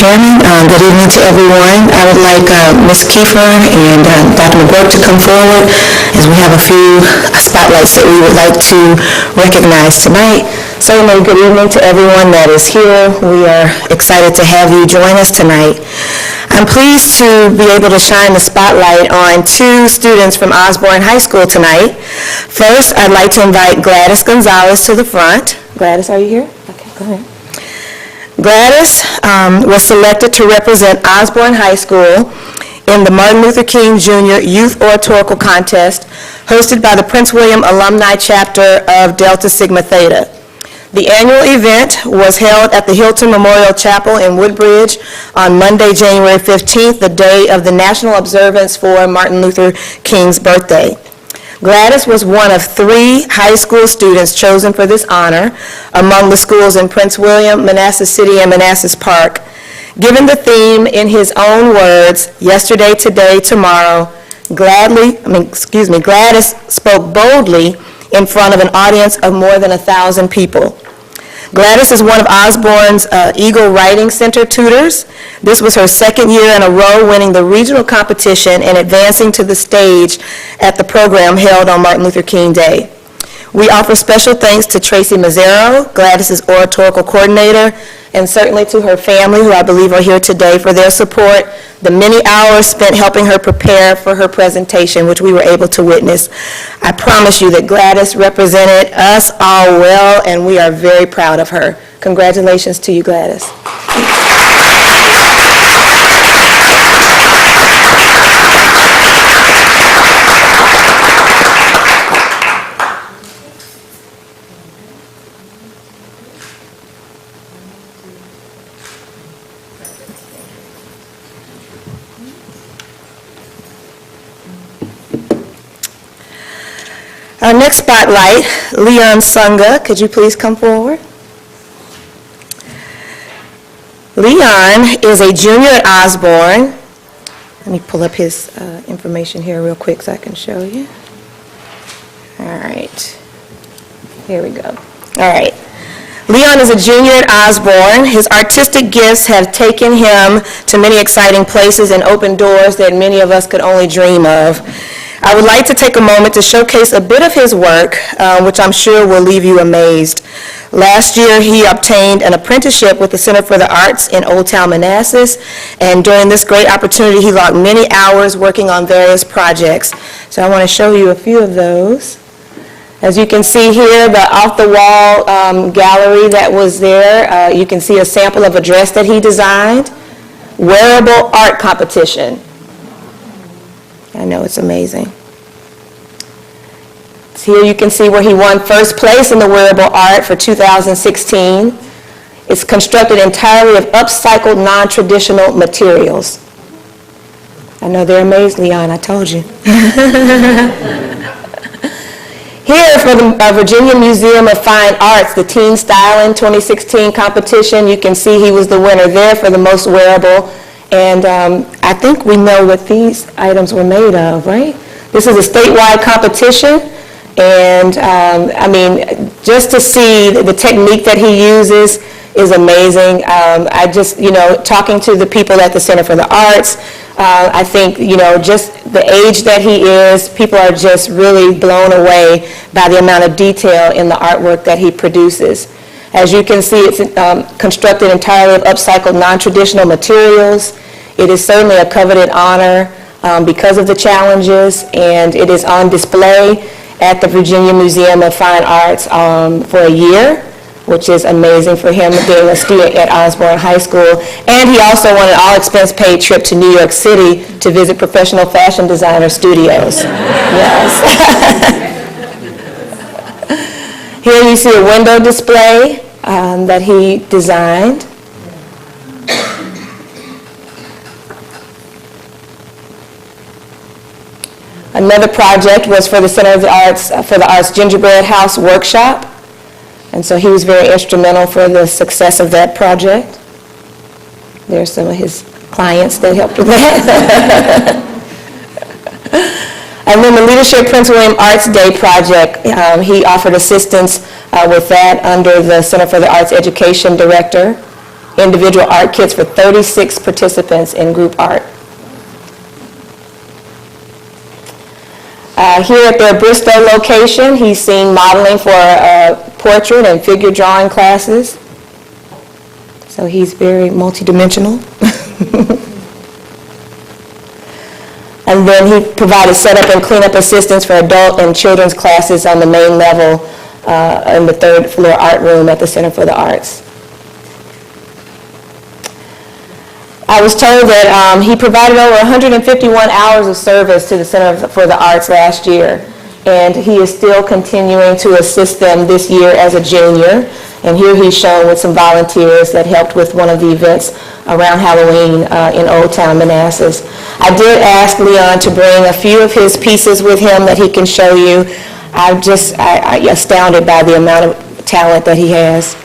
Chairman. Good evening to everyone. I would like Ms. Kiefer and Dr. McGurk to come forward as we have a few spotlights that we would like to recognize tonight. Certainly, good evening to everyone that is here. We are excited to have you join us tonight. I'm pleased to be able to shine the spotlight on two students from Osbourn High School tonight. First, I'd like to invite Gladys Gonzalez to the front. Gladys, are you here? Okay, go ahead. Gladys was selected to represent Osbourn High School in the Martin Luther King Jr. Youth Oratorical Contest hosted by the Prince William Alumni Chapter of Delta Sigma Theta. The annual event was held at the Hilton Memorial Chapel in Woodbridge on Monday, January 15th, the day of the national observance for Martin Luther King's birthday. Gladys was one of 3 high school students chosen for this honor among the schools in Prince William, Manassas City, and Manassas Park. Given the theme in his own words, yesterday, today, tomorrow, Gladys spoke boldly in front of an audience of more than 1,000 people. Gladys is one of Osbourn's Eagle Writing Center tutors. This was her second year in a row winning the regional competition and advancing to the stage at the program held on Martin Luther King Day. We offer special thanks to Tracy Mazzaro, Gladys's oratorical coordinator, and certainly to her family, who I believe are here today, for their support, the many hours spent helping her prepare for her presentation, which we were able to witness. I promise you that Gladys represented us all well, and we are very proud of her. Congratulations to you, Gladys. Our next spotlight, Leon Sunga. Could you please come forward? Leon is a junior at Osbourn. Let me pull up his information here real quick so I can show you. All right. Here we go. All right. Leon is a junior at Osbourn. His artistic gifts have taken him to many exciting places and opened doors that many of us could only dream of. I would like to take a moment to showcase a bit of his work, which I'm sure will leave you amazed. Last year, he obtained an apprenticeship with the Center for the Arts in Old Town Manassas, and during this great opportunity, he logged many hours working on various projects. So I want to show you a few of those. As you can see here, the off-the-wall gallery that was there, you can see a sample of a dress that he designed. Wearable art competition. I know, it's amazing. So here you can see where he won first place in the wearable art for 2016. It's constructed entirely of upcycled, non-traditional materials. I know they're amazed, Leon, I told you. Here for the Virginia Museum of Fine Arts, the Teen Styling 2016 competition, you can see he was the winner there for the most wearable. And I think we know what these items were made of, right? This is a statewide competition, and I mean, just to see the technique that he uses is amazing. I just, talking to the people at the Center for the Arts, I think, just the age that he is, people are just really blown away by the amount of detail in the artwork that he produces. As you can see, it's constructed entirely of upcycled, non-traditional materials. It is certainly a coveted honor because of the challenges, and it is on display at the Virginia Museum of Fine Arts for a year, which is amazing for him being a student at Osbourn High School. And he also won an all-expense-paid trip to New York City to visit professional fashion designer studios. Yes. Here you see a window display that he designed. Another project was for the Center of the Arts, for the Arts Gingerbread House Workshop. And so he was very instrumental for the success of that project. There's some of his clients that helped with that. And then the Leadership Prince William Arts Day project, he offered assistance with that under the Center for the Arts Education Director. individual art kits for 36 participants in group art. Here at their Bristol location, he's seen modeling for portrait and figure drawing classes. So he's very multidimensional. And then he provided setup and cleanup assistance for adult and children's classes on the main level in the third floor art room at the Center for the Arts. I was told that he provided over 151 hours of service to the Center for the Arts last year, and he is still continuing to assist them this year as a junior. And here he's shown with some volunteers that helped with one of the events around Halloween in Old Town Manassas. I did ask Leon to bring a few of his pieces with him that he can show you. I'm just astounded by the amount of talent that he has.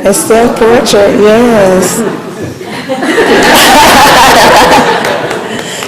A self-portrait, yes.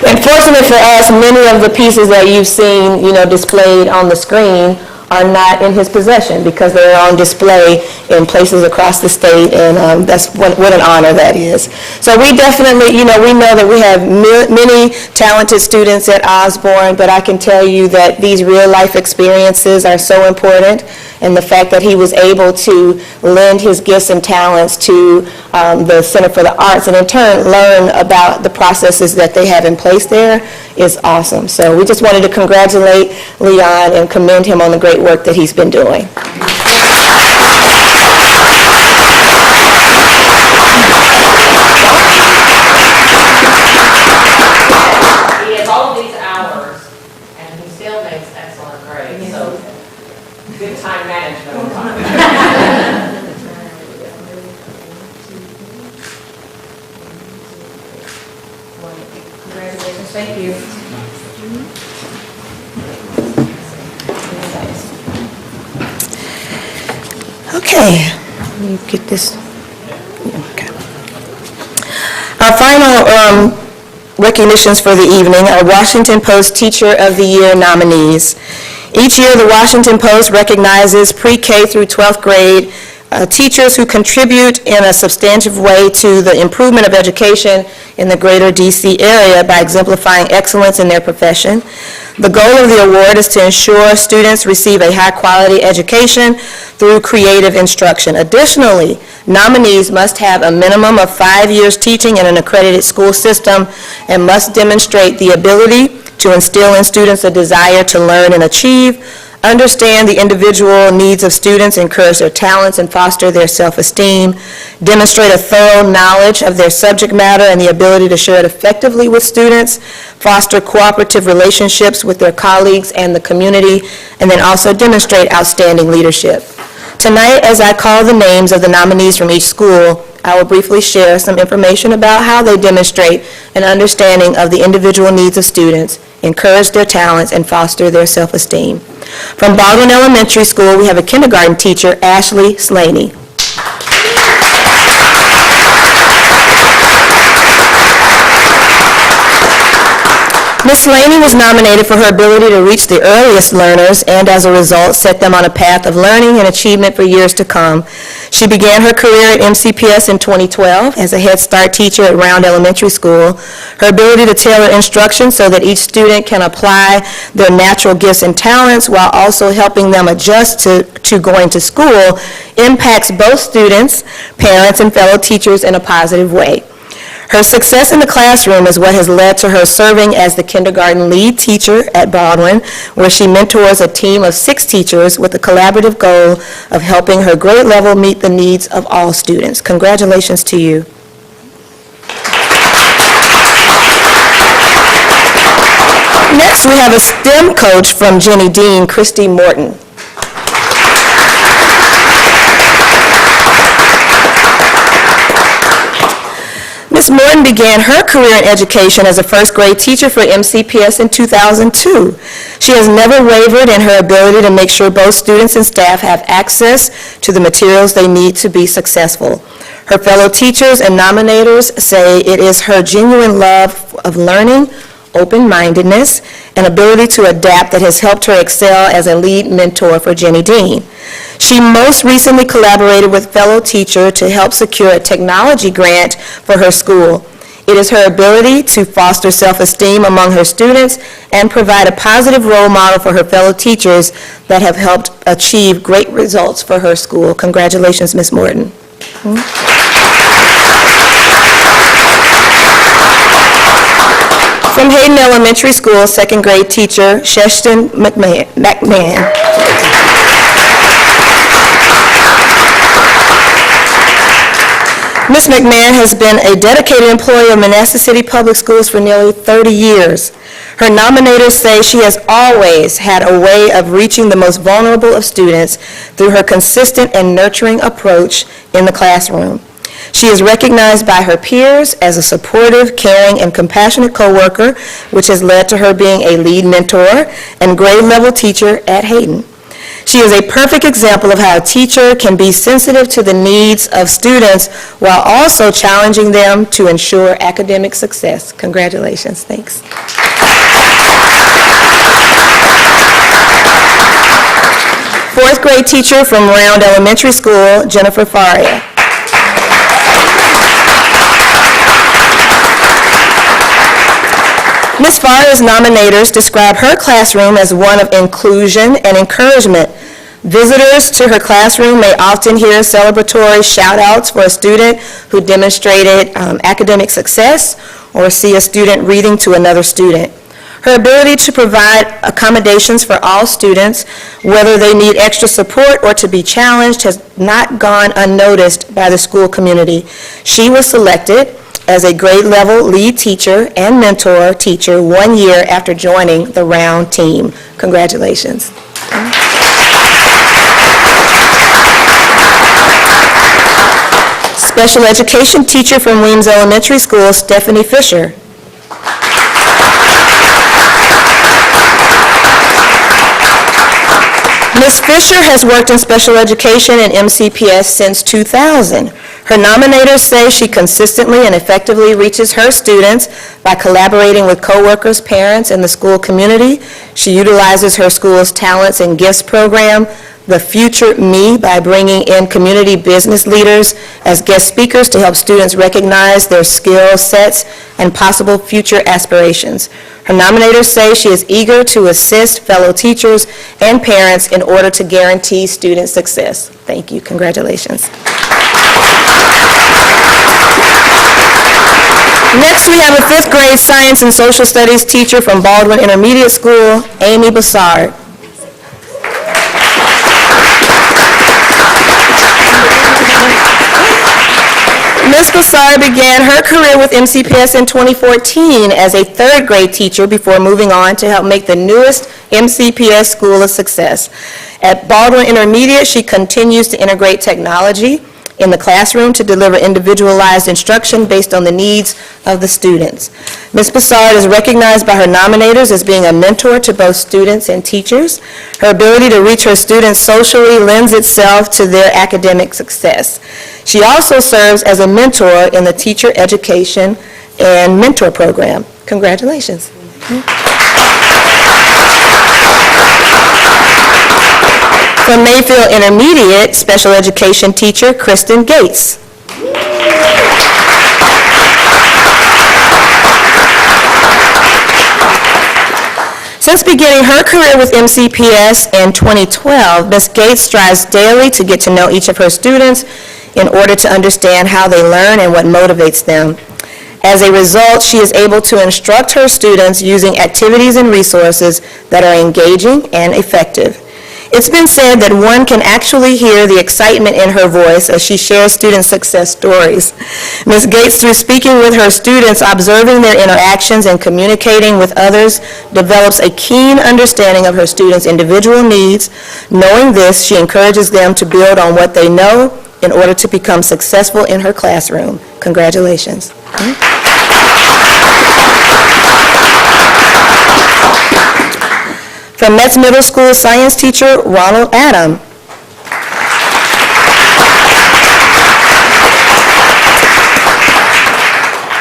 And fortunately for us, many of the pieces that you've seen, displayed on the screen are not in his possession because they're on display in places across the state, and that's what an honor that is. So we definitely, we know that we have many talented students at Osbourn, but I can tell you that these real-life experiences are so important, and the fact that he was able to lend his gifts and talents to the Center for the Arts and in turn learn about the processes that they have in place there is awesome. So we just wanted to congratulate Leon and commend him on the great work that he's been doing. He has all of these hours and he still makes excellent grades, so good time management on top of that. Congratulations, thank you. Okay, let me get this. Okay. Our final recognitions for the evening are Washington Post Teacher of the Year nominees. Each year, the Washington Post recognizes pre-K through 12th grade teachers who contribute in a substantive way to the improvement of education in the greater D.C. area by exemplifying excellence in their profession. The goal of the award is to ensure students receive a high-quality education through creative instruction. Additionally, nominees must have a minimum of 5 years teaching in an accredited school system and must demonstrate the ability to instill in students a desire to learn and achieve, understand the individual needs of students, encourage their talents, and foster their self-esteem, demonstrate a thorough knowledge of their subject matter and the ability to share it effectively with students, foster cooperative relationships with their colleagues and the community, and then also demonstrate outstanding leadership. Tonight, as I call the names of the nominees from each school, I will briefly share some information about how they demonstrate an understanding of the individual needs of students, encourage their talents, and foster their self-esteem. From Baldwin Elementary School, we have a kindergarten teacher, Ashley Slaney. Ms. Slaney was nominated for her ability to reach the earliest learners and, as a result, set them on a path of learning and achievement for years to come. She began her career at MCPS in 2012 as a Head Start teacher at Round Elementary School. Her ability to tailor instruction so that each student can apply their natural gifts and talents while also helping them adjust to going to school impacts both students, parents, and fellow teachers in a positive way. Her success in the classroom is what has led to her serving as the kindergarten lead teacher at Baldwin, where she mentors a team of 6 teachers with the collaborative goal of helping her grade level meet the needs of all students. Congratulations to you. Next, we have a STEM coach from Jenny Dean, Christy Morton. Ms. Morton began her career in education as a first grade teacher for MCPS in 2002. She has never wavered in her ability to make sure both students and staff have access to the materials they need to be successful. Her fellow teachers and nominators say it is her genuine love of learning, open-mindedness, and ability to adapt that has helped her excel as a lead mentor for Jenny Dean. She most recently collaborated with fellow teacher to help secure a technology grant for her school. It is her ability to foster self-esteem among her students and provide a positive role model for her fellow teachers that have helped achieve great results for her school. Congratulations, Ms. Morton. From Hayden Elementary School, second grade teacher, Sheshton McMahon. Ms. McMahon has been a dedicated employee of Manassas City Public Schools for nearly 30 years. Her nominators say she has always had a way of reaching the most vulnerable of students through her consistent and nurturing approach in the classroom. She is recognized by her peers as a supportive, caring, and compassionate coworker, which has led to her being a lead mentor and grade-level teacher at Hayden. She is a perfect example of how a teacher can be sensitive to the needs of students while also challenging them to ensure academic success. Congratulations. Thanks. Fourth grade teacher from Round Elementary School, Jennifer Faria. Ms. Faria's nominators describe her classroom as one of inclusion and encouragement. Visitors to her classroom may often hear celebratory shout-outs for a student who demonstrated academic success or see a student reading to another student. Her ability to provide accommodations for all students, whether they need extra support or to be challenged, has not gone unnoticed by the school community. She was selected as a grade-level lead teacher and mentor teacher 1 year after joining the Round team. Congratulations. Special education teacher from Weems Elementary School, Stephanie Fisher. Ms. Fisher has worked in special education and MCPS since 2000. Her nominators say she consistently and effectively reaches her students by collaborating with coworkers, parents, and the school community. She utilizes her school's Talents and Gifts program, The Future Me, by bringing in community business leaders as guest speakers to help students recognize their skill sets and possible future aspirations. Her nominators say she is eager to assist fellow teachers and parents in order to guarantee student success. Thank you. Congratulations. Next, we have a fifth grade science and social studies teacher from Baldwin Intermediate School, Amy Bassard. Ms. Bassard began her career with MCPS in 2014 as a third grade teacher before moving on to help make the newest MCPS school a success. At Baldwin Intermediate, she continues to integrate technology in the classroom to deliver individualized instruction based on the needs of the students. Ms. Bassard is recognized by her nominators as being a mentor to both students and teachers. Her ability to reach her students socially lends itself to their academic success. She also serves as a mentor in the Teacher Education and Mentor Program. Congratulations. From Mayfield Intermediate, special education teacher Kristen Gates. Since beginning her career with MCPS in 2012, Ms. Gates strives daily to get to know each of her students in order to understand how they learn and what motivates them. As a result, she is able to instruct her students using activities and resources that are engaging and effective. It's been said that one can actually hear the excitement in her voice as she shares student success stories. Ms. Gates, through speaking with her students, observing their interactions, and communicating with others, develops a keen understanding of her students' individual needs. Knowing this, she encourages them to build on what they know in order to become successful in her classroom. Congratulations. From Metz Middle School science teacher Ronald Adam.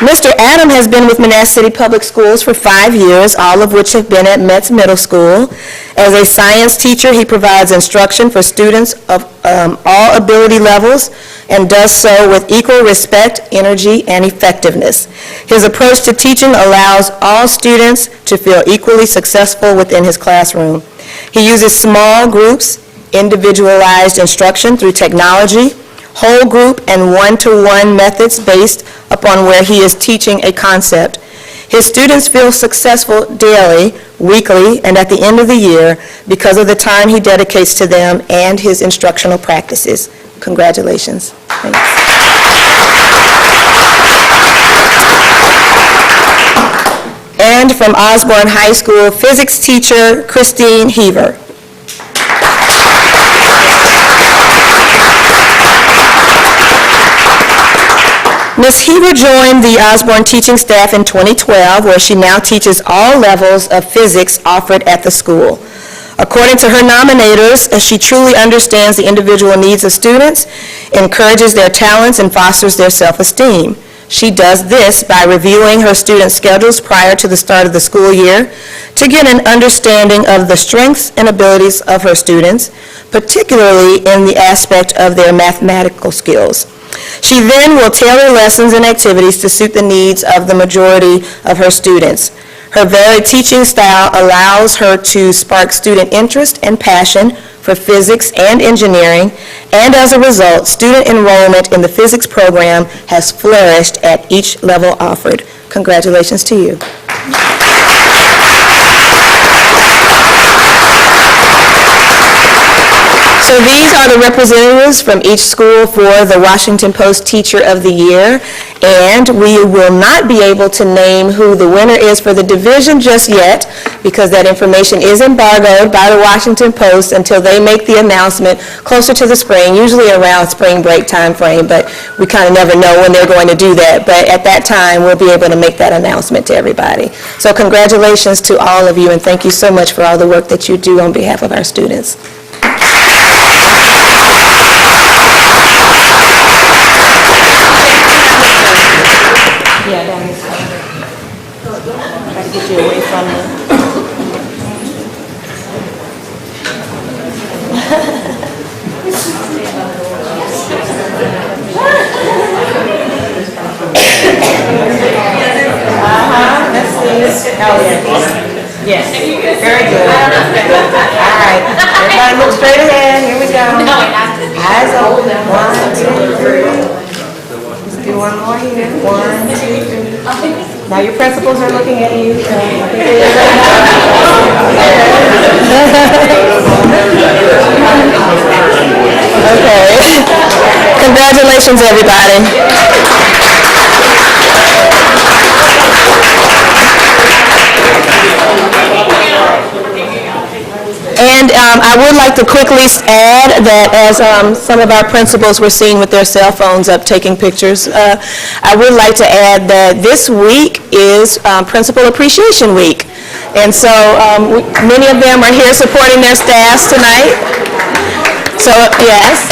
Mr. Adam has been with Manassas City Public Schools for 5 years, all of which have been at Metz Middle School. As a science teacher, he provides instruction for students of all ability levels and does so with equal respect, energy, and effectiveness. His approach to teaching allows all students to feel equally successful within his classroom. He uses small groups, individualized instruction through technology, whole group and one-to-one methods based upon where he is teaching a concept. His students feel successful daily, weekly, and at the end of the year because of the time he dedicates to them and his instructional practices. Congratulations. Thanks. And from Osbourn High School, physics teacher Christine Heaver. Ms. Heaver joined the Osbourn teaching staff in 2012, where she now teaches all levels of physics offered at the school. According to her nominators, she truly understands the individual needs of students, encourages their talents, and fosters their self-esteem. She does this by reviewing her students' schedules prior to the start of the school year to get an understanding of the strengths and abilities of her students, particularly in the aspect of their mathematical skills. She then will tailor lessons and activities to suit the needs of the majority of her students. Her varied teaching style allows her to spark student interest and passion for physics and engineering, and as a result, student enrollment in the physics program has flourished at each level offered. Congratulations to you. So these are the representatives from each school for the Washington Post Teacher of the Year, and we will not be able to name who the winner is for the division just yet because that information is embargoed by the Washington Post until they make the announcement closer to the spring, usually around spring break time frame, but we kind of never know when they're going to do that. But at that time, we'll be able to make that announcement to everybody. So congratulations to all of you, and thank you so much for all the work that you do on behalf of our students. Yeah, down this way. Try to get you away from the... Let's see. Oh, yeah. Yes. Very good. All right. Everybody look straight ahead. Here we go. Eyes open. 1, 2, 3. Do one more here. 1, 2, 3. Now your principals are looking at you. Okay. Congratulations, everybody. And I would like to quickly add that as some of our principals were seen with their cell phones up taking pictures, I would like to add that this week is Principal Appreciation Week. And so many of them are here supporting their staffs tonight. So, yes.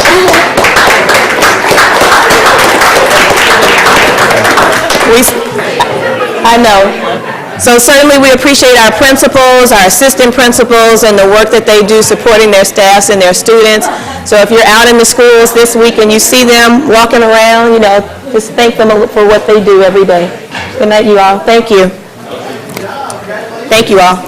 I know. So certainly we appreciate our principals, our assistant principals, and the work that they do supporting their staffs and their students. So if you're out in the schools this week and you see them walking around, just thank them for what they do every day. Good night, you all. Thank you. Thank you all.